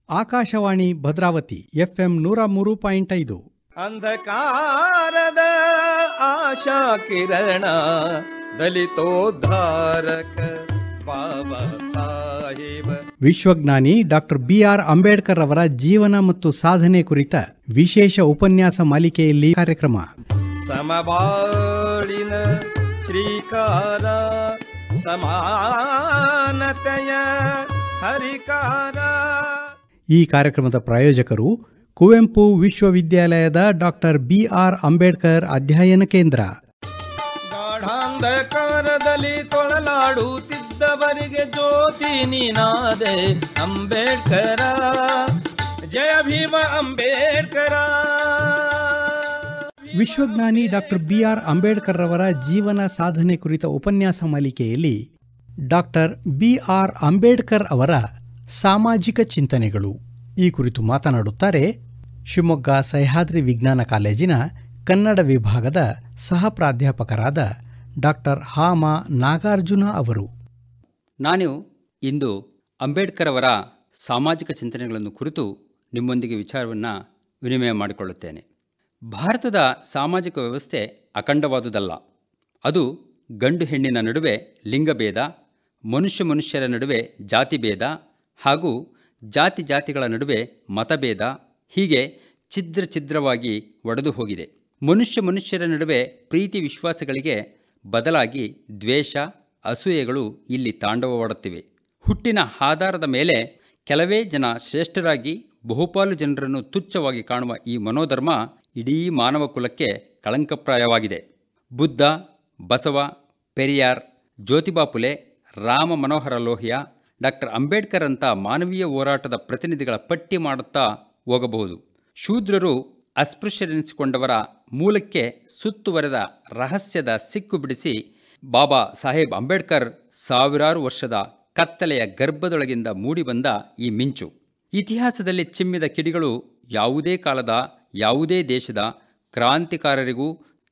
Akashvani Bhadravati FM 103.5. ಅಂಧಕಾರದ ಆಶಾ ಕಿರಣ ದಲಿತೋದ್ಧಾರಕ ಬಾಬಾ ಸಾಹೇಬ. ವಿಶ್ವಜ್ಞಾನಿ doctor BR Ambedkar ಅವರ ಜೀವನ ಮತ್ತು ಸಾಧನೆ ಕುರಿತ ವಿಶೇಷ ಉಪನ್ಯಾಸ ಮಾಲಿಕೆಯಲ್ಲಿ ಕಾರ್ಯಕ್ರಮ ಸಮಬಾಳಿನ ಶ್ರೀಕಾರ ಸಮಾನತೆಯ ಹರಿಕಾರ. ಈ ಕಾರ್ಯಕ್ರಮದ ಪ್ರಾಯೋಜಕರು ಕುವೆಂಪು ವಿಶ್ವವಿದ್ಯಾಲಯದ ಡಾಕ್ಟರ್ BR ಅಂಬೇಡ್ಕರ್ ಅಧ್ಯಯನ ಕೇಂದ್ರ. ಗಾಢಾಂಧಕಾರದಲ್ಲಿ ತೊಳಲಾಡುತ್ತಿದ್ದವರಿಗೆ ಜ್ಯೋತಿ ನೀನಾದೆ ಅಂಬೇಡ್ಕರ. ಜಯ ಭೀಮ ಅಂಬೇಡ್ಕರ. ವಿಶ್ವಜ್ಞಾನಿ ಡಾಕ್ಟರ್ BR ಅಂಬೇಡ್ಕರ್ ಅವರ ಜೀವನ ಸಾಧನೆ ಕುರಿತ ಉಪನ್ಯಾಸ ಮಾಲಿಕೆಯಲ್ಲಿ ಡಾಕ್ಟರ್ BR ಅಂಬೇಡ್ಕರ್ ಅವರ ಸಾಮಾಜಿಕ ಚಿಂತನೆಗಳು ಈ ಕುರಿತು ಮಾತನಾಡುತ್ತಾರೆ ಶಿವಮೊಗ್ಗ ಸಹ್ಯಾದ್ರಿ ವಿಜ್ಞಾನ ಕಾಲೇಜಿನ ಕನ್ನಡ ವಿಭಾಗದ ಸಹ ಪ್ರಾಧ್ಯಾಪಕರಾದ ಡಾಕ್ಟರ್ ಹಾಮ ನಾಗಾರ್ಜುನ ಅವರು. ನಾನು ಇಂದು ಅಂಬೇಡ್ಕರ್ ಅವರ ಸಾಮಾಜಿಕ ಚಿಂತನೆಗಳನ್ನು ಕುರಿತು ನಿಮ್ಮೊಂದಿಗೆ ವಿಚಾರವನ್ನು ವಿನಿಮಯ ಮಾಡಿಕೊಳ್ಳುತ್ತೇನೆ. ಭಾರತದ ಸಾಮಾಜಿಕ ವ್ಯವಸ್ಥೆ ಅಖಂಡವಾದುದಲ್ಲ. ಅದು ಗಂಡು ಹೆಣ್ಣಿನ ನಡುವೆ ಲಿಂಗಭೇದ, ಮನುಷ್ಯರ ನಡುವೆ ಜಾತಿಭೇದ ಹಾಗೂ ಜಾತಿಗಳ ನಡುವೆ ಮತಭೇದ ಹೀಗೆ ಛಿದ್ರವಾಗಿ ಒಡೆದು ಹೋಗಿದೆ. ಮನುಷ್ಯರ ನಡುವೆ ಪ್ರೀತಿ ವಿಶ್ವಾಸಗಳಿಗೆ ಬದಲಾಗಿ ದ್ವೇಷ, ಅಸೂಯೆಗಳು ಇಲ್ಲಿ ತಾಂಡವವಾಡುತ್ತಿವೆ. ಹುಟ್ಟಿನ ಆಧಾರದ ಮೇಲೆ ಕೆಲವೇ ಜನ ಶ್ರೇಷ್ಠರಾಗಿ ಬಹುಪಾಲು ಜನರನ್ನು ತುಚ್ಛವಾಗಿ ಕಾಣುವ ಈ ಮನೋಧರ್ಮ ಇಡೀ ಮಾನವ ಕುಲಕ್ಕೆ ಕಳಂಕಪ್ರಾಯವಾಗಿದೆ. ಬುದ್ಧ, ಬಸವ, ಪೆರಿಯಾರ್, ಜ್ಯೋತಿಬಾ ಫುಲೆ, ರಾಮ ಮನೋಹರ ಲೋಹಿಯಾ, ಡಾಕ್ಟರ್ ಅಂಬೇಡ್ಕರ್ ಅಂತ ಮಾನವೀಯ ಹೋರಾಟದ ಪ್ರತಿನಿಧಿಗಳ ಪಟ್ಟಿ ಮಾಡುತ್ತಾ ಹೋಗಬಹುದು. ಶೂದ್ರರು ಅಸ್ಪೃಶ್ಯರೆನಿಸಿಕೊಂಡವರ ಮೂಲಕ್ಕೆ ಸುತ್ತುವರೆದ ರಹಸ್ಯದ ಸಿಕ್ಕು ಬಿಡಿಸಿ ಬಾಬಾ ಸಾಹೇಬ್ ಅಂಬೇಡ್ಕರ್ ಸಾವಿರಾರು ವರ್ಷದ ಕತ್ತಲೆಯ ಗರ್ಭದೊಳಗಿಂದ ಮೂಡಿಬಂದ ಈ ಮಿಂಚು. ಇತಿಹಾಸದಲ್ಲಿ ಚಿಮ್ಮಿದ ಕಿಡಿಗಳು ಯಾವುದೇ ಕಾಲದ ಯಾವುದೇ ದೇಶದ ಕ್ರಾಂತಿಕಾರರಿಗೂ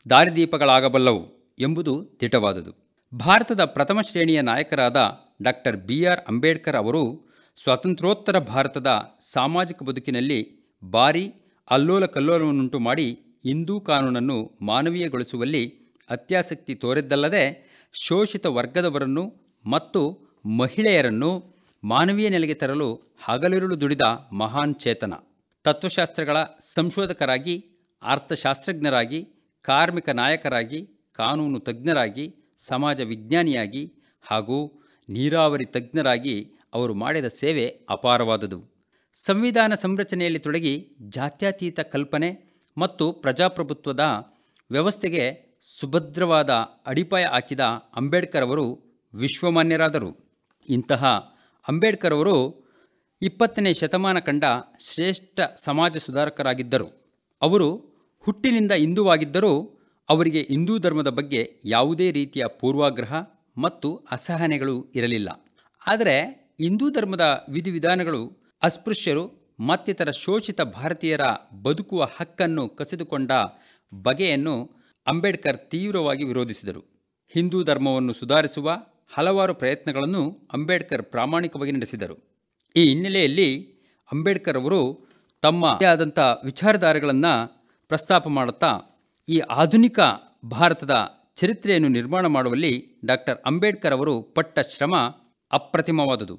ದಾರಿದೀಪಗಳಾಗಬಲ್ಲವು ಎಂಬುದು ದಿಟವಾದುದು. ಭಾರತದ ಪ್ರಥಮ ಶ್ರೇಣಿಯ ನಾಯಕರಾದ ಡಾಕ್ಟರ್ BR ಅಂಬೇಡ್ಕರ್ ಅವರು ಸ್ವಾತಂತ್ರ್ಯೋತ್ತರ ಭಾರತದ ಸಾಮಾಜಿಕ ಬದುಕಿನಲ್ಲಿ ಭಾರೀ ಅಲ್ಲೋಲ ಕಲ್ಲೋಲವನ್ನುಂಟು ಮಾಡಿ ಹಿಂದೂ ಕಾನೂನನ್ನು ಮಾನವೀಯಗೊಳಿಸುವಲ್ಲಿ ಅತ್ಯಾಸಕ್ತಿ ತೋರಿದ್ದಲ್ಲದೆ ಶೋಷಿತ ವರ್ಗದವರನ್ನು ಮತ್ತು ಮಹಿಳೆಯರನ್ನು ಮಾನವೀಯ ನೆಲೆಗೆ ತರಲು ಹಗಲಿರುಳು ದುಡಿದ ಮಹಾನ್ ಚೇತನ. ತತ್ವಶಾಸ್ತ್ರಗಳ ಸಂಶೋಧಕರಾಗಿ, ಅರ್ಥಶಾಸ್ತ್ರಜ್ಞರಾಗಿ, ಕಾರ್ಮಿಕ ನಾಯಕರಾಗಿ, ಕಾನೂನು ತಜ್ಞರಾಗಿ, ಸಮಾಜ ವಿಜ್ಞಾನಿಯಾಗಿ ಹಾಗೂ ನೀರಾವರಿ ತಜ್ಞರಾಗಿ ಅವರು ಮಾಡಿದ ಸೇವೆ ಅಪಾರವಾದುದು. ಸಂವಿಧಾನ ಸಂರಚನೆಯಲ್ಲಿ ತೊಡಗಿ ಜಾತ್ಯತೀತ ಕಲ್ಪನೆ ಮತ್ತು ಪ್ರಜಾಪ್ರಭುತ್ವದ ವ್ಯವಸ್ಥೆಗೆ ಸುಭದ್ರವಾದ ಅಡಿಪಾಯ ಹಾಕಿದ ಅಂಬೇಡ್ಕರ್ ಅವರು ವಿಶ್ವಮಾನ್ಯರಾದರು. ಇಂತಹ ಅಂಬೇಡ್ಕರ್ ಅವರು 20ನೇ ಶತಮಾನ ಕಂಡ ಶ್ರೇಷ್ಠ ಸಮಾಜ ಸುಧಾರಕರಾಗಿದ್ದರು. ಅವರು ಹುಟ್ಟಿನಿಂದ ಹಿಂದೂವಾಗಿದ್ದರೂ ಅವರಿಗೆ ಹಿಂದೂ ಧರ್ಮದ ಬಗ್ಗೆ ಯಾವುದೇ ರೀತಿಯ ಪೂರ್ವಾಗ್ರಹ ಮತ್ತು ಅಸಹನೆಗಳು ಇರಲಿಲ್ಲ. ಆದರೆ ಹಿಂದೂ ಧರ್ಮದ ವಿಧಿವಿಧಾನಗಳು ಅಸ್ಪೃಶ್ಯರು ಮತ್ತಿತರ ಶೋಷಿತ ಭಾರತೀಯರ ಬದುಕುವ ಹಕ್ಕನ್ನು ಕಸಿದುಕೊಂಡ ಬಗೆಯನ್ನು ಅಂಬೇಡ್ಕರ್ ತೀವ್ರವಾಗಿ ವಿರೋಧಿಸಿದರು. ಹಿಂದೂ ಧರ್ಮವನ್ನು ಸುಧಾರಿಸುವ ಹಲವಾರು ಪ್ರಯತ್ನಗಳನ್ನು ಅಂಬೇಡ್ಕರ್ ಪ್ರಾಮಾಣಿಕವಾಗಿ ನಡೆಸಿದರು. ಈ ಹಿನ್ನೆಲೆಯಲ್ಲಿ ಅಂಬೇಡ್ಕರ್ ಅವರು ತಮ್ಮ ಆದಂಥ ವಿಚಾರಧಾರೆಗಳನ್ನು ಪ್ರಸ್ತಾಪ ಮಾಡುತ್ತಾ ಈ ಆಧುನಿಕ ಭಾರತದ ಚರಿತ್ರೆಯನ್ನು ನಿರ್ಮಾಣ ಮಾಡುವಲ್ಲಿ ಡಾಕ್ಟರ್ ಅಂಬೇಡ್ಕರ್ ಅವರು ಪಟ್ಟ ಶ್ರಮ ಅಪ್ರತಿಮವಾದುದು.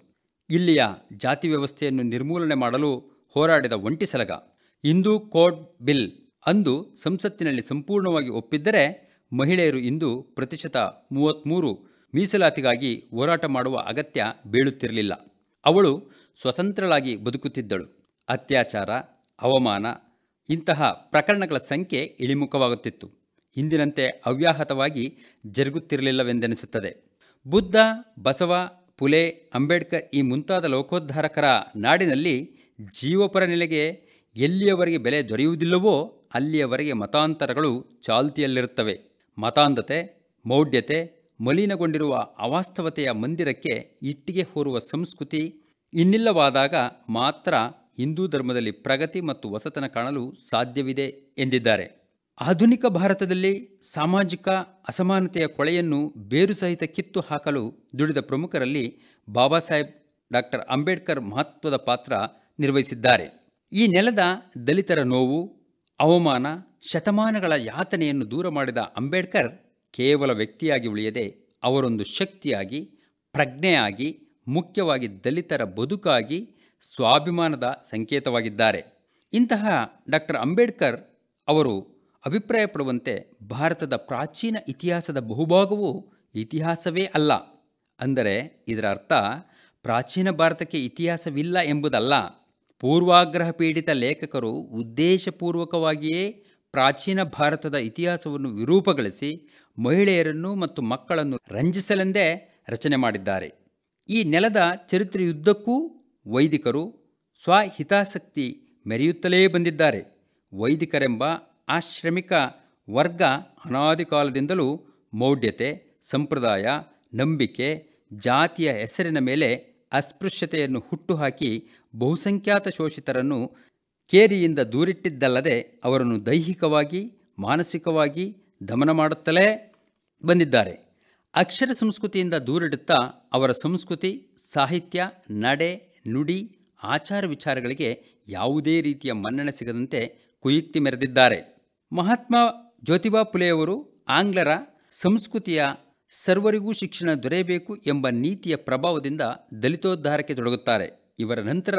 ಇಲ್ಲಿಯ ಜಾತಿ ವ್ಯವಸ್ಥೆಯನ್ನು ನಿರ್ಮೂಲನೆ ಮಾಡಲು ಹೋರಾಡಿದ ಒಂಟಿ ಸಲಗ. ಹಿಂದೂ ಕೋಡ್ ಬಿಲ್ ಅಂದು ಸಂಸತ್ತಿನಲ್ಲಿ ಸಂಪೂರ್ಣವಾಗಿ ಒಪ್ಪಿದ್ದರೆ ಮಹಿಳೆಯರು ಇಂದು 33% ಮೀಸಲಾತಿಗಾಗಿ ಹೋರಾಟ ಮಾಡುವ ಅಗತ್ಯ ಬೀಳುತ್ತಿರಲಿಲ್ಲ. ಅವಳು ಸ್ವತಂತ್ರಳಾಗಿ ಬದುಕುತ್ತಿದ್ದಳು. ಅತ್ಯಾಚಾರ, ಅವಮಾನ ಇಂತಹ ಪ್ರಕರಣಗಳ ಸಂಖ್ಯೆ ಇಳಿಮುಖವಾಗುತ್ತಿತ್ತು. ಹಿಂದಿನಂತೆ ಅವ್ಯಾಹತವಾಗಿ ಜರುಗುತ್ತಿರಲಿಲ್ಲವೆಂದೆನಿಸುತ್ತದೆ. ಬುದ್ಧ, ಬಸವ, ಫುಲೆ, ಅಂಬೇಡ್ಕರ್ ಈ ಮುಂತಾದ ಲೋಕೋದ್ಧಾರಕರ ನಾಡಿನಲ್ಲಿ ಜೀವಪರ ನೆಲೆಗೆ ಎಲ್ಲಿಯವರೆಗೆ ಬೆಲೆ ದೊರೆಯುವುದಿಲ್ಲವೋ ಅಲ್ಲಿಯವರೆಗೆ ಮತಾಂತರಗಳು ಚಾಲ್ತಿಯಲ್ಲಿರುತ್ತವೆ. ಮತಾಂಧತೆ, ಮೌಢ್ಯತೆ, ಮಲಿನಗೊಂಡಿರುವ ಅವಾಸ್ತವತೆಯ ಮಂದಿರಕ್ಕೆ ಇಟ್ಟಿಗೆ ಹೊರುವ ಸಂಸ್ಕೃತಿ ಇನ್ನಿಲ್ಲವಾದಾಗ ಮಾತ್ರ ಹಿಂದೂ ಧರ್ಮದಲ್ಲಿ ಪ್ರಗತಿ ಮತ್ತು ಹೊಸತನ ಕಾಣಲು ಸಾಧ್ಯವಿದೆ ಎಂದಿದ್ದಾರೆ. ಆಧುನಿಕ ಭಾರತದಲ್ಲಿ ಸಾಮಾಜಿಕ ಅಸಮಾನತೆಯ ಕೊಳೆಯನ್ನು ಬೇರು ಸಹಿತ ಕಿತ್ತು ಹಾಕಲು ದುಡಿದ ಪ್ರಮುಖರಲ್ಲಿ ಬಾಬಾ ಸಾಹೇಬ್ ಡಾಕ್ಟರ್ ಅಂಬೇಡ್ಕರ್ ಮಹತ್ವದ ಪಾತ್ರ ನಿರ್ವಹಿಸಿದ್ದಾರೆ. ಈ ನೆಲದ ದಲಿತರ ನೋವು, ಅವಮಾನ, ಶತಮಾನಗಳ ಯಾತನೆಯನ್ನು ದೂರ ಮಾಡಿದ ಅಂಬೇಡ್ಕರ್ ಕೇವಲ ವ್ಯಕ್ತಿಯಾಗಿ ಉಳಿಯದೆ ಅವರೊಂದು ಶಕ್ತಿಯಾಗಿ, ಪ್ರಜ್ಞೆಯಾಗಿ, ಮುಖ್ಯವಾಗಿ ದಲಿತರ ಬದುಕಾಗಿ, ಸ್ವಾಭಿಮಾನದ ಸಂಕೇತವಾಗಿದ್ದಾರೆ. ಇಂತಹ ಡಾಕ್ಟರ್ ಅಂಬೇಡ್ಕರ್ ಅವರು ಅಭಿಪ್ರಾಯಪಡುವಂತೆ ಭಾರತದ ಪ್ರಾಚೀನ ಇತಿಹಾಸದ ಬಹುಭಾಗವು ಇತಿಹಾಸವೇ ಅಲ್ಲ. ಅಂದರೆ ಇದರ ಅರ್ಥ ಪ್ರಾಚೀನ ಭಾರತಕ್ಕೆ ಇತಿಹಾಸವಿಲ್ಲ ಎಂಬುದಲ್ಲ. ಪೂರ್ವಾಗ್ರಹ ಪೀಡಿತ ಲೇಖಕರು ಉದ್ದೇಶಪೂರ್ವಕವಾಗಿಯೇ ಪ್ರಾಚೀನ ಭಾರತದ ಇತಿಹಾಸವನ್ನು ವಿರೂಪಗೊಳಿಸಿ ಮಹಿಳೆಯರನ್ನು ಮತ್ತು ಮಕ್ಕಳನ್ನು ರಂಜಿಸಲೆಂದೇ ರಚನೆ ಮಾಡಿದ್ದಾರೆ. ಈ ನೆಲದ ಚರಿತ್ರೆಯುದ್ದಕ್ಕೂ ವೈದಿಕರು ಸ್ವಹಿತಾಸಕ್ತಿ ಮೆರೆಯುತ್ತಲೇ ಬಂದಿದ್ದಾರೆ. ವೈದಿಕರೆಂಬ ಆಶ್ರಮಿಕ ವರ್ಗ ಅನಾದಿ ಕಾಲದಿಂದಲೂ ಮೌಢ್ಯತೆ, ಸಂಪ್ರದಾಯ, ನಂಬಿಕೆ, ಜಾತಿಯ ಹೆಸರಿನ ಮೇಲೆ ಅಸ್ಪೃಶ್ಯತೆಯನ್ನು ಹುಟ್ಟುಹಾಕಿ ಬಹುಸಂಖ್ಯಾತ ಶೋಷಿತರನ್ನು ಕೇರಿಯಿಂದ ದೂರಿಟ್ಟಿದ್ದಲ್ಲದೆ ಅವರನ್ನು ದೈಹಿಕವಾಗಿ, ಮಾನಸಿಕವಾಗಿ ದಮನ ಮಾಡುತ್ತಲೇ ಬಂದಿದ್ದಾರೆ. ಅಕ್ಷರ ಸಂಸ್ಕೃತಿಯಿಂದ ದೂರಿಡುತ್ತಾ ಅವರ ಸಂಸ್ಕೃತಿ, ಸಾಹಿತ್ಯ, ನಡೆ, ನುಡಿ, ಆಚಾರ ವಿಚಾರಗಳಿಗೆ ಯಾವುದೇ ರೀತಿಯ ಮನ್ನಣೆ ಸಿಗದಂತೆ ಕುಯುಕ್ತಿ ಮೆರೆದಿದ್ದಾರೆ. ಮಹಾತ್ಮ ಜ್ಯೋತಿಬಾ ಫುಲೆಯವರು ಆಂಗ್ಲರ ಸಂಸ್ಕೃತಿಯ ಸರ್ವರಿಗೂ ಶಿಕ್ಷಣ ದೊರೆಯಬೇಕು ಎಂಬ ನೀತಿಯ ಪ್ರಭಾವದಿಂದ ದಲಿತೋದ್ಧಾರಕ್ಕೆ ತೊಡಗುತ್ತಾರೆ. ಇವರ ನಂತರ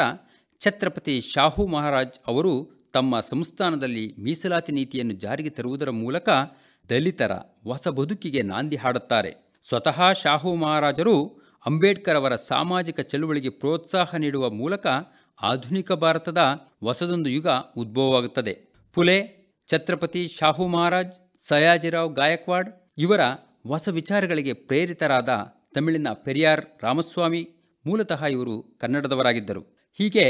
ಛತ್ರಪತಿ ಶಾಹು ಮಹಾರಾಜ್ ಅವರು ತಮ್ಮ ಸಂಸ್ಥಾನದಲ್ಲಿ ಮೀಸಲಾತಿ ನೀತಿಯನ್ನು ಜಾರಿಗೆ ತರುವುದರ ಮೂಲಕ ದಲಿತರ ಹೊಸ ಬದುಕಿಗೆ ನಾಂದಿ ಹಾಡುತ್ತಾರೆ. ಸ್ವತಃ ಶಾಹು ಮಹಾರಾಜರು ಅಂಬೇಡ್ಕರ್ ಅವರ ಸಾಮಾಜಿಕ ಚಳುವಳಿಗೆ ಪ್ರೋತ್ಸಾಹ ನೀಡುವ ಮೂಲಕ ಆಧುನಿಕ ಭಾರತದ ಹೊಸದೊಂದು ಯುಗ ಉದ್ಭವವಾಗುತ್ತದೆ. ಫುಲೆ, ಛತ್ರಪತಿ ಶಾಹು ಮಹಾರಾಜ್, ಸಯಾಜಿರಾವ್ ಗಾಯಕ್ವಾಡ್ ಇವರ ಹೊಸ ವಿಚಾರಗಳಿಗೆ ಪ್ರೇರಿತರಾದ ತಮಿಳಿನ ಪೆರಿಯಾರ್ ರಾಮಸ್ವಾಮಿ, ಮೂಲತಃ ಇವರು ಕನ್ನಡದವರಾಗಿದ್ದರು. ಹೀಗೆ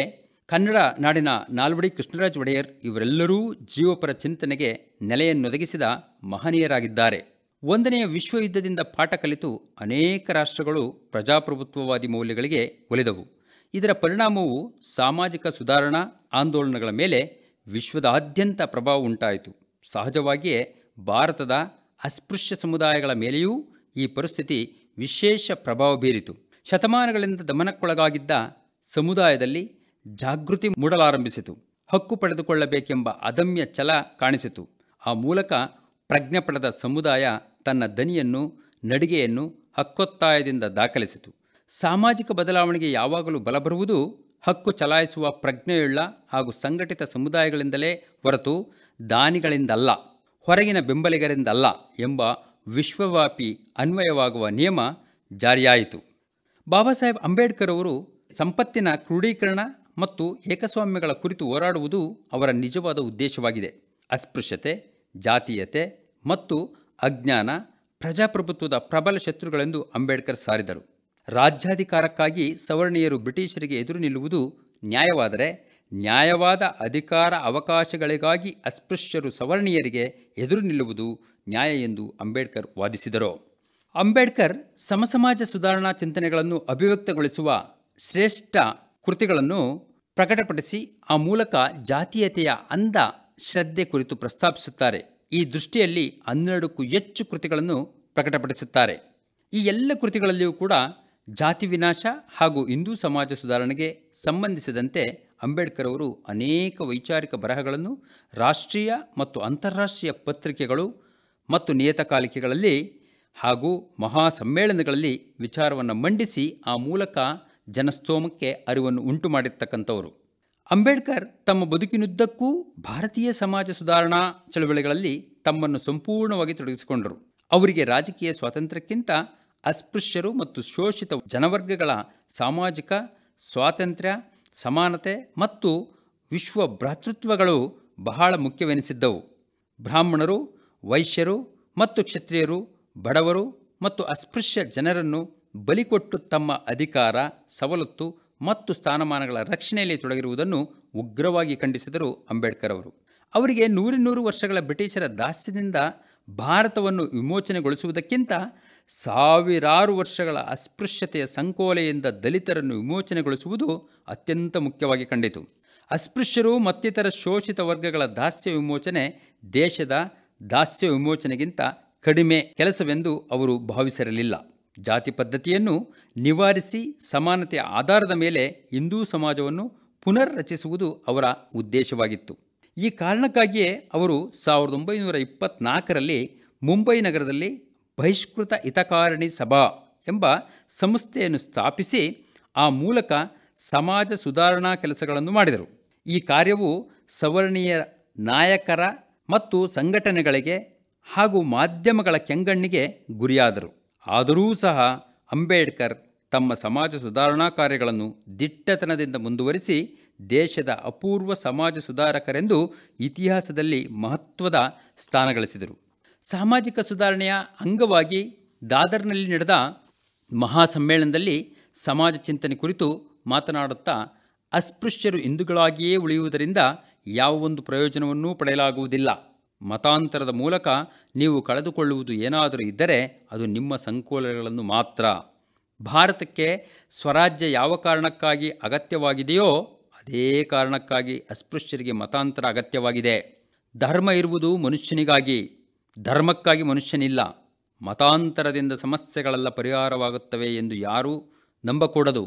ಕನ್ನಡ ನಾಡಿನ ನಾಲ್ವಡಿ ಕೃಷ್ಣರಾಜ ಒಡೆಯರ್ ಇವರೆಲ್ಲರೂ ಜೀವಪರ ಚಿಂತನೆಗೆ ನೆಲೆಯನ್ನೊದಗಿಸಿದ ಮಹನೀಯರಾಗಿದ್ದಾರೆ. 1ನೇ ವಿಶ್ವಯುದ್ಧದಿಂದ ಪಾಠ ಕಲಿತು ಅನೇಕ ರಾಷ್ಟ್ರಗಳು ಪ್ರಜಾಪ್ರಭುತ್ವವಾದಿ ಮೌಲ್ಯಗಳಿಗೆ ಒಲಿದವು. ಇದರ ಪರಿಣಾಮವು ಸಾಮಾಜಿಕ ಸುಧಾರಣಾ ಆಂದೋಲನಗಳ ಮೇಲೆ ವಿಶ್ವದಾದ್ಯಂತ ಪ್ರಭಾವ ಉಂಟಾಯಿತು. ಸಹಜವಾಗಿಯೇ ಭಾರತದ ಅಸ್ಪೃಶ್ಯ ಸಮುದಾಯಗಳ ಮೇಲೆಯೂ ಈ ಪರಿಸ್ಥಿತಿ ವಿಶೇಷ ಪ್ರಭಾವ ಬೀರಿತು. ಶತಮಾನಗಳಿಂದ ದಮನಕ್ಕೊಳಗಾಗಿದ್ದ ಸಮುದಾಯದಲ್ಲಿ ಜಾಗೃತಿ ಮೂಡಲಾರಂಭಿಸಿತು. ಹಕ್ಕು ಪಡೆದುಕೊಳ್ಳಬೇಕೆಂಬ ಅದಮ್ಯ ಛಲ ಕಾಣಿಸಿತು. ಆ ಮೂಲಕ ಪ್ರಜ್ಞೆ ಪಡೆದ ಸಮುದಾಯ ತನ್ನ ದನಿಯನ್ನು, ನಡಿಗೆಯನ್ನು ಹಕ್ಕೊತ್ತಾಯದಿಂದ ದಾಖಲಿಸಿತು. ಸಾಮಾಜಿಕ ಬದಲಾವಣೆಗೆ ಯಾವಾಗಲೂ ಬಲ ಬರುವುದು ಹಕ್ಕು ಚಲಾಯಿಸುವ ಪ್ರಜ್ಞೆಯುಳ್ಳ ಹಾಗೂ ಸಂಘಟಿತ ಸಮುದಾಯಗಳಿಂದಲೇ ಹೊರತು ದಾನಿಗಳಿಂದಲ್ಲ, ಹೊರಗಿನ ಬೆಂಬಲಿಗರಿಂದಲ್ಲ ಎಂಬ ವಿಶ್ವವ್ಯಾಪಿ ಅನ್ವಯವಾಗುವ ನಿಯಮ ಜಾರಿಯಾಯಿತು. ಬಾಬಾ ಸಾಹೇಬ್ ಅಂಬೇಡ್ಕರ್ ಅವರು ಸಂಪತ್ತಿನ ಕ್ರೋಢೀಕರಣ ಮತ್ತು ಏಕಸ್ವಾಮ್ಯಗಳ ಕುರಿತು ಹೋರಾಡುವುದು ಅವರ ನಿಜವಾದ ಉದ್ದೇಶವಾಗಿದೆ. ಅಸ್ಪೃಶ್ಯತೆ, ಜಾತೀಯತೆ ಮತ್ತು ಅಜ್ಞಾನ ಪ್ರಜಾಪ್ರಭುತ್ವದ ಪ್ರಬಲ ಶತ್ರುಗಳೆಂದು ಅಂಬೇಡ್ಕರ್ ಸಾರಿದರು. ರಾಜ್ಯಾಧಿಕಾರಕ್ಕಾಗಿ ಸವರ್ಣೀಯರು ಬ್ರಿಟಿಷರಿಗೆ ಎದುರು ನಿಲ್ಲುವುದು ನ್ಯಾಯವಾದರೆ, ನ್ಯಾಯವಾದ ಅಧಿಕಾರ ಅವಕಾಶಗಳಿಗಾಗಿ ಅಸ್ಪೃಶ್ಯರು ಸವರ್ಣೀಯರಿಗೆ ಎದುರು ನಿಲ್ಲುವುದು ನ್ಯಾಯ ಎಂದು ಅಂಬೇಡ್ಕರ್ ವಾದಿಸಿದರು. ಅಂಬೇಡ್ಕರ್ ಸಮಸಮಾಜ ಸುಧಾರಣಾ ಚಿಂತನೆಗಳನ್ನು ಅಭಿವ್ಯಕ್ತಗೊಳಿಸುವ ಶ್ರೇಷ್ಠ ಕೃತಿಗಳನ್ನು ಪ್ರಕಟಪಡಿಸಿ ಆ ಮೂಲಕ ಜಾತೀಯತೆಯ ಅಂಧ ಶ್ರದ್ಧೆ ಕುರಿತು ಪ್ರಸ್ತಾಪಿಸುತ್ತಾರೆ. ಈ ದೃಷ್ಟಿಯಲ್ಲಿ 12ಕ್ಕೂ ಹೆಚ್ಚು ಕೃತಿಗಳನ್ನು ಪ್ರಕಟಪಡಿಸುತ್ತಾರೆ. ಈ ಎಲ್ಲ ಕೃತಿಗಳಲ್ಲಿಯೂ ಕೂಡ ಜಾತಿ ವಿನಾಶ ಹಾಗೂ ಹಿಂದೂ ಸಮಾಜ ಸುಧಾರಣೆಗೆ ಸಂಬಂಧಿಸಿದಂತೆ ಅಂಬೇಡ್ಕರ್ ಅವರು ಅನೇಕ ವೈಚಾರಿಕ ಬರಹಗಳನ್ನು ರಾಷ್ಟ್ರೀಯ ಮತ್ತು ಅಂತಾರಾಷ್ಟ್ರೀಯ ಪತ್ರಿಕೆಗಳು ಮತ್ತು ನಿಯತಕಾಲಿಕೆಗಳಲ್ಲಿ ಹಾಗೂ ಮಹಾಸಮ್ಮೇಳನಗಳಲ್ಲಿ ವಿಚಾರವನ್ನು ಮಂಡಿಸಿ ಆ ಮೂಲಕ ಜನಸ್ತೋಮಕ್ಕೆ ಅರಿವನ್ನು ಉಂಟು ಮಾಡಿರ್ತಕ್ಕಂಥವರು. ಅಂಬೇಡ್ಕರ್ ತಮ್ಮ ಬದುಕಿನುದ್ದಕ್ಕೂ ಭಾರತೀಯ ಸಮಾಜ ಸುಧಾರಣಾ ಚಳವಳಿಗಳಲ್ಲಿ ತಮ್ಮನ್ನು ಸಂಪೂರ್ಣವಾಗಿ ತೊಡಗಿಸಿಕೊಂಡರು. ಅವರಿಗೆ ರಾಜಕೀಯ ಸ್ವಾತಂತ್ರ್ಯಕ್ಕಿಂತ ಅಸ್ಪೃಶ್ಯರು ಮತ್ತು ಶೋಷಿತ ಜನವರ್ಗಗಳ ಸಾಮಾಜಿಕ ಸ್ವಾತಂತ್ರ್ಯ, ಸಮಾನತೆ ಮತ್ತು ವಿಶ್ವ ಭ್ರಾತೃತ್ವಗಳು ಬಹಳ ಮುಖ್ಯವೆನಿಸಿದ್ದವು. ಬ್ರಾಹ್ಮಣರು, ವೈಶ್ಯರು ಮತ್ತು ಕ್ಷತ್ರಿಯರು, ಬಡವರು ಮತ್ತು ಅಸ್ಪೃಶ್ಯ ಜನರನ್ನು ಬಲಿಕೊಟ್ಟು ತಮ್ಮ ಅಧಿಕಾರ, ಸವಲತ್ತು ಮತ್ತು ಸ್ಥಾನಮಾನಗಳ ರಕ್ಷಣೆಯಲ್ಲಿ ತೊಡಗಿರುವುದನ್ನು ಉಗ್ರವಾಗಿ ಖಂಡಿಸಿದರು ಅಂಬೇಡ್ಕರ್ ಅವರು. ಅವರಿಗೆ 100 ವರ್ಷಗಳ ಬ್ರಿಟಿಷರ ದಾಸ್ಯದಿಂದ ಭಾರತವನ್ನು ವಿಮೋಚನೆಗೊಳಿಸುವುದಕ್ಕಿಂತ ಸಾವಿರಾರು ವರ್ಷಗಳ ಅಸ್ಪೃಶ್ಯತೆಯ ಸಂಕೋಲೆಯಿಂದ ದಲಿತರನ್ನು ವಿಮೋಚನೆಗೊಳಿಸುವುದು ಅತ್ಯಂತ ಮುಖ್ಯವಾಗಿ ಕಂಡಿತು. ಅಸ್ಪೃಶ್ಯರು ಮತ್ತಿತರ ಶೋಷಿತ ವರ್ಗಗಳ ದಾಸ್ಯ ವಿಮೋಚನೆ ದೇಶದ ದಾಸ್ಯ ವಿಮೋಚನೆಗಿಂತ ಕಡಿಮೆ ಕೆಲಸವೆಂದು ಅವರು ಭಾವಿಸಿರಲಿಲ್ಲ. ಜಾತಿ ಪದ್ಧತಿಯನ್ನು ನಿವಾರಿಸಿ ಸಮಾನತೆಯ ಆಧಾರದ ಮೇಲೆ ಹಿಂದೂ ಸಮಾಜವನ್ನು ಪುನರ್ ರಚಿಸುವುದು ಅವರ ಉದ್ದೇಶವಾಗಿತ್ತು. ಈ ಕಾರಣಕ್ಕಾಗಿಯೇ ಅವರು 1924ರಲ್ಲಿ ಮುಂಬೈ ನಗರದಲ್ಲಿ ಬಹಿಷ್ಕೃತ ಹಿತಕಾರಿಣಿ ಸಭಾ ಎಂಬ ಸಂಸ್ಥೆಯನ್ನು ಸ್ಥಾಪಿಸಿ ಆ ಮೂಲಕ ಸಮಾಜ ಸುಧಾರಣಾ ಕೆಲಸಗಳನ್ನು ಮಾಡಿದರು. ಈ ಕಾರ್ಯವು ಸವರ್ಣೀಯ ನಾಯಕರ ಮತ್ತು ಸಂಘಟನೆಗಳಿಗೆ ಹಾಗೂ ಮಾಧ್ಯಮಗಳ ಕೆಂಗಣ್ಣಿಗೆ ಗುರಿಯಾದರು. ಆದರೂ ಸಹ ಅಂಬೇಡ್ಕರ್ ತಮ್ಮ ಸಮಾಜ ಸುಧಾರಣಾ ಕಾರ್ಯಗಳನ್ನು ದಿಟ್ಟತನದಿಂದ ಮುಂದುವರಿಸಿ ದೇಶದ ಅಪೂರ್ವ ಸಮಾಜ ಸುಧಾರಕರೆಂದು ಇತಿಹಾಸದಲ್ಲಿ ಮಹತ್ವದ ಸ್ಥಾನ ಗಳಿಸಿದರು. ಸಾಮಾಜಿಕ ಸುಧಾರಣೆಯ ಅಂಗವಾಗಿ ದಾದರ್ನಲ್ಲಿ ನಡೆದ ಮಹಾಸಮ್ಮೇಳನದಲ್ಲಿ ಸಮಾಜ ಚಿಂತನೆ ಕುರಿತು ಮಾತನಾಡುತ್ತಾ, ಅಸ್ಪೃಶ್ಯರು ಹಿಂದೂಗಳಾಗಿಯೇ ಉಳಿಯುವುದರಿಂದ ಯಾವೊಂದು ಪ್ರಯೋಜನವನ್ನೂ ಪಡೆಯಲಾಗುವುದಿಲ್ಲ. ಮತಾಂತರದ ಮೂಲಕ ನೀವು ಕಳೆದುಕೊಳ್ಳುವುದು ಏನಾದರೂ ಇದ್ದರೆ ಅದು ನಿಮ್ಮ ಸಂಕೋಲೆಗಳನ್ನು ಮಾತ್ರ. ಭಾರತಕ್ಕೆ ಸ್ವರಾಜ್ಯ ಯಾವ ಕಾರಣಕ್ಕಾಗಿ ಅಗತ್ಯವಾಗಿದೆಯೋ ಅದೇ ಕಾರಣಕ್ಕಾಗಿ ಅಸ್ಪೃಶ್ಯರಿಗೆ ಮತಾಂತರ ಅಗತ್ಯವಾಗಿದೆ. ಧರ್ಮ ಇರುವುದು ಮನುಷ್ಯನಿಗಾಗಿ, ಧರ್ಮಕ್ಕಾಗಿ ಮನುಷ್ಯನಿಲ್ಲ. ಮತಾಂತರದಿಂದ ಸಮಸ್ಯೆಗಳೆಲ್ಲ ಪರಿಹಾರವಾಗುತ್ತವೆ ಎಂದು ಯಾರೂ ನಂಬಕೂಡದು.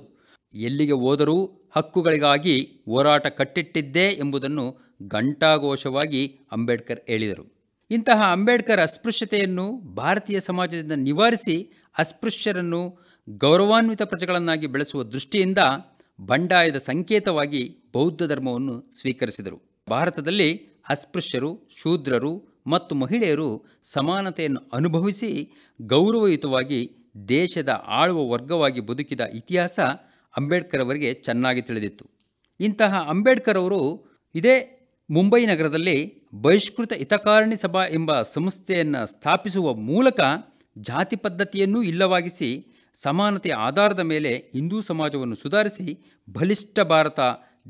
ಎಲ್ಲಿಗೆ ಹೋದರೂ ಹಕ್ಕುಗಳಿಗಾಗಿ ಹೋರಾಟ ಕಟ್ಟಿಟ್ಟಿದ್ದೇ ಎಂಬುದನ್ನು ಘಂಟಾಘೋಷವಾಗಿ ಅಂಬೇಡ್ಕರ್ ಹೇಳಿದರು. ಇಂತಹ ಅಂಬೇಡ್ಕರ್ ಅಸ್ಪೃಶ್ಯತೆಯನ್ನು ಭಾರತೀಯ ಸಮಾಜದಿಂದ ನಿವಾರಿಸಿ ಅಸ್ಪೃಶ್ಯರನ್ನು ಗೌರವಾನ್ವಿತ ಪ್ರಜೆಗಳನ್ನಾಗಿ ಬೆಳೆಸುವ ದೃಷ್ಟಿಯಿಂದ ಬಂಡಾಯದ ಸಂಕೇತವಾಗಿ ಬೌದ್ಧ ಧರ್ಮವನ್ನು ಸ್ವೀಕರಿಸಿದರು. ಭಾರತದಲ್ಲಿ ಅಸ್ಪೃಶ್ಯರು, ಶೂದ್ರರು ಮತ್ತು ಮಹಿಳೆಯರು ಸಮಾನತೆಯನ್ನು ಅನುಭವಿಸಿ ಗೌರವಯುತವಾಗಿ ದೇಶದ ಆಳುವ ವರ್ಗವಾಗಿ ಬದುಕಿದ ಇತಿಹಾಸ ಅಂಬೇಡ್ಕರ್ ಅವರಿಗೆ ಚೆನ್ನಾಗಿ ತಿಳಿದಿತ್ತು. ಇಂತಹ ಅಂಬೇಡ್ಕರ್ ಅವರು ಇದೇ ಮುಂಬೈ ನಗರದಲ್ಲಿ ಬಹಿಷ್ಕೃತ ಹಿತಕಾರಿಣಿ ಸಭಾ ಎಂಬ ಸಂಸ್ಥೆಯನ್ನು ಸ್ಥಾಪಿಸುವ ಮೂಲಕ ಜಾತಿ ಪದ್ಧತಿಯನ್ನೂ ಇಲ್ಲವಾಗಿಸಿ ಸಮಾನತೆಯ ಆಧಾರದ ಮೇಲೆ ಹಿಂದೂ ಸಮಾಜವನ್ನು ಸುಧಾರಿಸಿ ಬಲಿಷ್ಠ ಭಾರತ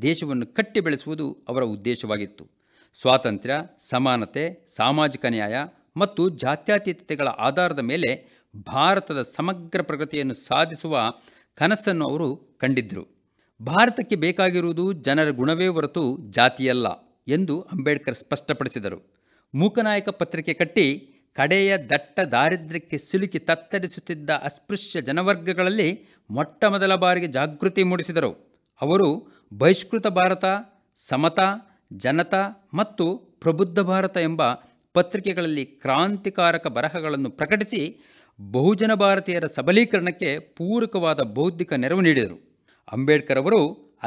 ದೇಶವನ್ನು ಕಟ್ಟಿ ಬೆಳೆಸುವುದು ಅವರ ಉದ್ದೇಶವಾಗಿತ್ತು. ಸ್ವಾತಂತ್ರ್ಯ, ಸಮಾನತೆ, ಸಾಮಾಜಿಕ ನ್ಯಾಯ ಮತ್ತು ಜಾತ್ಯತೀತತೆಗಳ ಆಧಾರದ ಮೇಲೆ ಭಾರತದ ಸಮಗ್ರ ಪ್ರಗತಿಯನ್ನು ಸಾಧಿಸುವ ಕನಸನ್ನು ಅವರು ಕಂಡಿದ್ದರು. ಭಾರತಕ್ಕೆ ಬೇಕಾಗಿರುವುದು ಜನರ ಗುಣವೇ ಹೊರತು ಜಾತಿಯಲ್ಲ ಎಂದು ಅಂಬೇಡ್ಕರ್ ಸ್ಪಷ್ಟಪಡಿಸಿದರು. ಮೂಕನಾಯಕ ಪತ್ರಿಕೆ ಕಟ್ಟಿ ಕಡೆಯ ದಟ್ಟ ದಾರಿದ್ರ್ಯಕ್ಕೆ ಸಿಲುಕಿ ತತ್ತರಿಸುತ್ತಿದ್ದ ಅಸ್ಪೃಶ್ಯ ಜನವರ್ಗಗಳಲ್ಲಿ ಮೊಟ್ಟ ಮೊದಲ ಬಾರಿಗೆ ಜಾಗೃತಿ ಮೂಡಿಸಿದರು. ಅವರು ಬಹಿಷ್ಕೃತ ಭಾರತ, ಸಮತಾ, ಜನತಾ ಮತ್ತು ಪ್ರಬುದ್ಧ ಭಾರತ ಎಂಬ ಪತ್ರಿಕೆಗಳಲ್ಲಿ ಕ್ರಾಂತಿಕಾರಕ ಬರಹಗಳನ್ನು ಪ್ರಕಟಿಸಿ ಬಹುಜನ ಭಾರತೀಯರ ಸಬಲೀಕರಣಕ್ಕೆ ಪೂರಕವಾದ ಬೌದ್ಧಿಕ ನೆರವು ನೀಡಿದರು. ಅಂಬೇಡ್ಕರ್ ಅವರು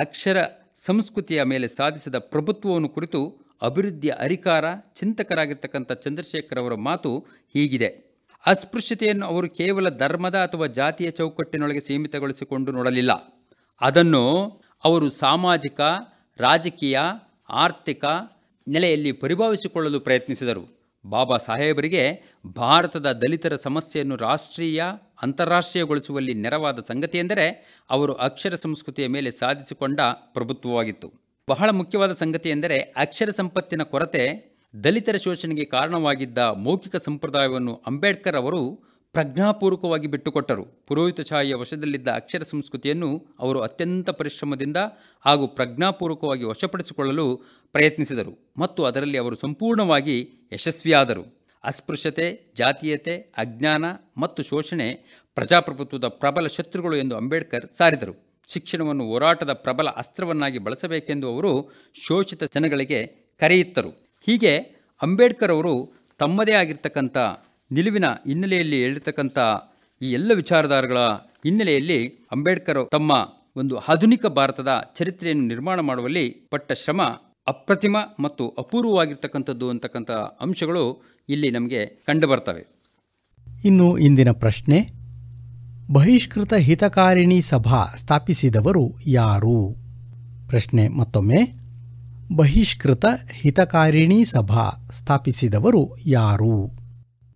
ಅಕ್ಷರ ಸಂಸ್ಕೃತಿಯ ಮೇಲೆ ಸಾಧಿಸಿದ ಪ್ರಭುತ್ವವನ್ನು ಕುರಿತು ಅಭಿವೃದ್ಧಿಯ ಅರಿಕಾರ ಚಿಂತಕರಾಗಿರ್ತಕ್ಕಂಥ ಚಂದ್ರಶೇಖರ್ ಅವರ ಮಾತು ಹೀಗಿದೆ: ಅಸ್ಪೃಶ್ಯತೆಯನ್ನು ಅವರು ಕೇವಲ ಧರ್ಮದ ಅಥವಾ ಜಾತಿಯ ಚೌಕಟ್ಟಿನೊಳಗೆ ಸೀಮಿತಗೊಳಿಸಿಕೊಂಡು ನೋಡಲಿಲ್ಲ. ಅದನ್ನು ಅವರು ಸಾಮಾಜಿಕ, ರಾಜಕೀಯ, ಆರ್ಥಿಕ ನೆಲೆಯಲ್ಲಿ ಪರಿಭಾವಿಸಿಕೊಳ್ಳಲು ಪ್ರಯತ್ನಿಸಿದರು. ಬಾಬಾ ಸಾಹೇಬರಿಗೆ ಭಾರತದ ದಲಿತರ ಸಮಸ್ಯೆಯನ್ನು ರಾಷ್ಟ್ರೀಯ, ಅಂತಾರಾಷ್ಟ್ರೀಯಗೊಳಿಸುವಲ್ಲಿ ನೆರವಾದ ಸಂಗತಿಯೆಂದರೆ ಅವರು ಅಕ್ಷರ ಸಂಸ್ಕೃತಿಯ ಮೇಲೆ ಸಾಧಿಸಿಕೊಂಡ ಪ್ರಭುತ್ವವಾಗಿತ್ತು. ಬಹಳ ಮುಖ್ಯವಾದ ಸಂಗತಿ ಎಂದರೆ ಅಕ್ಷರ ಸಂಪತ್ತಿನ ಕೊರತೆ ದಲಿತರ ಶೋಷಣೆಗೆ ಕಾರಣವಾಗಿದ್ದ ಮೌಖಿಕ ಸಂಪ್ರದಾಯವನ್ನು ಅಂಬೇಡ್ಕರ್ ಅವರು ಪ್ರಜ್ಞಾಪೂರ್ವಕವಾಗಿ ಬಿಟ್ಟುಕೊಟ್ಟರು. ಪುರೋಹಿತಶಾಹಿಯ ವಶದಲ್ಲಿದ್ದ ಅಕ್ಷರ ಸಂಸ್ಕೃತಿಯನ್ನು ಅವರು ಅತ್ಯಂತ ಪರಿಶ್ರಮದಿಂದ ಹಾಗೂ ಪ್ರಜ್ಞಾಪೂರ್ವಕವಾಗಿ ವಶಪಡಿಸಿಕೊಳ್ಳಲು ಪ್ರಯತ್ನಿಸಿದರು ಮತ್ತು ಅದರಲ್ಲಿ ಅವರು ಸಂಪೂರ್ಣವಾಗಿ ಯಶಸ್ವಿಯಾದರು. ಅಸ್ಪೃಶ್ಯತೆ, ಜಾತೀಯತೆ, ಅಜ್ಞಾನ ಮತ್ತು ಶೋಷಣೆ ಪ್ರಜಾಪ್ರಭುತ್ವದ ಪ್ರಬಲ ಶತ್ರುಗಳು ಎಂದು ಅಂಬೇಡ್ಕರ್ ಸಾರಿದರು. ಶಿಕ್ಷಣವನ್ನು ಹೋರಾಟದ ಪ್ರಬಲ ಅಸ್ತ್ರವನ್ನಾಗಿ ಬಳಸಬೇಕೆಂದು ಅವರು ಶೋಷಿತ ಜನಗಳಿಗೆ ಕರೆಯಿತ್ತರು. ಹೀಗೆ ಅಂಬೇಡ್ಕರ್ ಅವರು ತಮ್ಮದೇ ಆಗಿರ್ತಕ್ಕಂಥ ನಿಲುವಿನ ಹಿನ್ನೆಲೆಯಲ್ಲಿ ಹೇಳಿರ್ತಕ್ಕಂಥ ಈ ಎಲ್ಲ ವಿಚಾರಧಾರೆಗಳ ಹಿನ್ನೆಲೆಯಲ್ಲಿ ಅಂಬೇಡ್ಕರ್ ತಮ್ಮ ಒಂದು ಆಧುನಿಕ ಭಾರತದ ಚರಿತ್ರೆಯನ್ನು ನಿರ್ಮಾಣ ಮಾಡುವಲ್ಲಿ ಪಟ್ಟ ಶ್ರಮ ಅಪ್ರತಿಮ ಮತ್ತು ಅಪೂರ್ವವಾಗಿರ್ತಕ್ಕಂಥದ್ದು ಅಂತಕ್ಕಂಥ ಅಂಶಗಳು ಇಲ್ಲಿ ನಮಗೆ ಕಂಡುಬರ್ತವೆ. ಇನ್ನು ಇಂದಿನ ಪ್ರಶ್ನೆ: ಬಹಿಷ್ಕೃತ ಹಿತಕಾರಿಣಿ ಸಭಾ ಸ್ಥಾಪಿಸಿದವರು ಯಾರು? ಪ್ರಶ್ನೆ ಮತ್ತೊಮ್ಮೆ: ಬಹಿಷ್ಕೃತ ಹಿತಕಾರಿಣಿ ಸಭಾ ಸ್ಥಾಪಿಸಿದವರು ಯಾರು?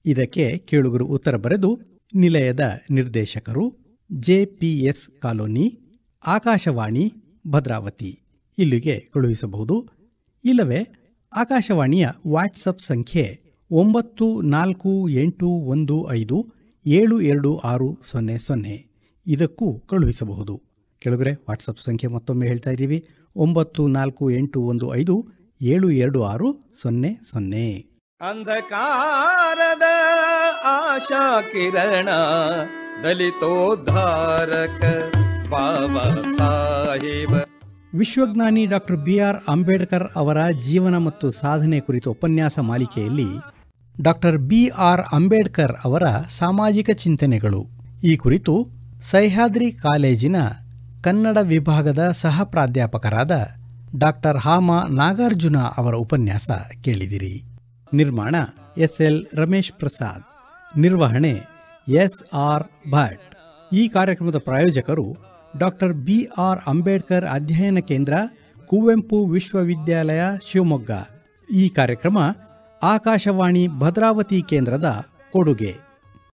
ಇದಕ್ಕೆ ಕೇಳುಗರು ಉತ್ತರ ಬರೆದು ನಿಲಯದ ನಿರ್ದೇಶಕರು, JPS ಕಾಲೋನಿ, ಆಕಾಶವಾಣಿ, ಭದ್ರಾವತಿ ಇಲ್ಲಿಗೆ ಕಳುಹಿಸಬಹುದು. ಇಲ್ಲವೇ ಆಕಾಶವಾಣಿಯ ವಾಟ್ಸಪ್ ಸಂಖ್ಯೆ 948115722600 ಇದಕ್ಕೂ ಕಳುಹಿಸಬಹುದು. ಕೆಳಗರೆ ವಾಟ್ಸಪ್ ಸಂಖ್ಯೆ ಮತ್ತೊಮ್ಮೆ ಹೇಳ್ತಾ ಇದ್ದೀವಿ: 948115722600. ಅಂಧಕಾರದ ಆಶಾ ಕಿರಣ ದಲಿತೋದ್ಧಾರಕ ಬಾಬಾ ಸಾಹೇಬ. ವಿಶ್ವಜ್ಞಾನಿ ಡಾಕ್ಟರ್ ಬಿಆರ್ ಅಂಬೇಡ್ಕರ್ ಅವರ ಜೀವನ ಮತ್ತು ಸಾಧನೆ ಕುರಿತ ಉಪನ್ಯಾಸ ಮಾಲಿಕೆಯಲ್ಲಿ ಡಾಕ್ಟರ್ ಬಿಆರ್ ಅಂಬೇಡ್ಕರ್ ಅವರ ಸಾಮಾಜಿಕ ಚಿಂತನೆಗಳು ಈ ಕುರಿತು ಸಹ್ಯಾದ್ರಿ ಕಾಲೇಜಿನ ಕನ್ನಡ ವಿಭಾಗದ ಸಹ ಪ್ರಾಧ್ಯಾಪಕರಾದ ಡಾಕ್ಟರ್ ಹಾಮ ನಾಗಾರ್ಜುನ ಅವರ ಉಪನ್ಯಾಸ ಕೇಳಿದಿರಿ. ನಿರ್ಮಾಣ ಎಸ್ಎಲ್ ರಮೇಶ್ ಪ್ರಸಾದ್, ನಿರ್ವಹಣೆ ಎಸ್ಆರ್ ಭಟ್. ಈ ಕಾರ್ಯಕ್ರಮದ ಪ್ರಾಯೋಜಕರು ಡಾಕ್ಟರ್ ಬಿಆರ್ ಅಂಬೇಡ್ಕರ್ ಅಧ್ಯಯನ ಕೇಂದ್ರ, ಕುವೆಂಪು ವಿಶ್ವವಿದ್ಯಾಲಯ, ಶಿವಮೊಗ್ಗ. ಈ ಕಾರ್ಯಕ್ರಮ ಆಕಾಶವಾಣಿ ಭದ್ರಾವತಿ ಕೇಂದ್ರದ ಕೊಡುಗೆ.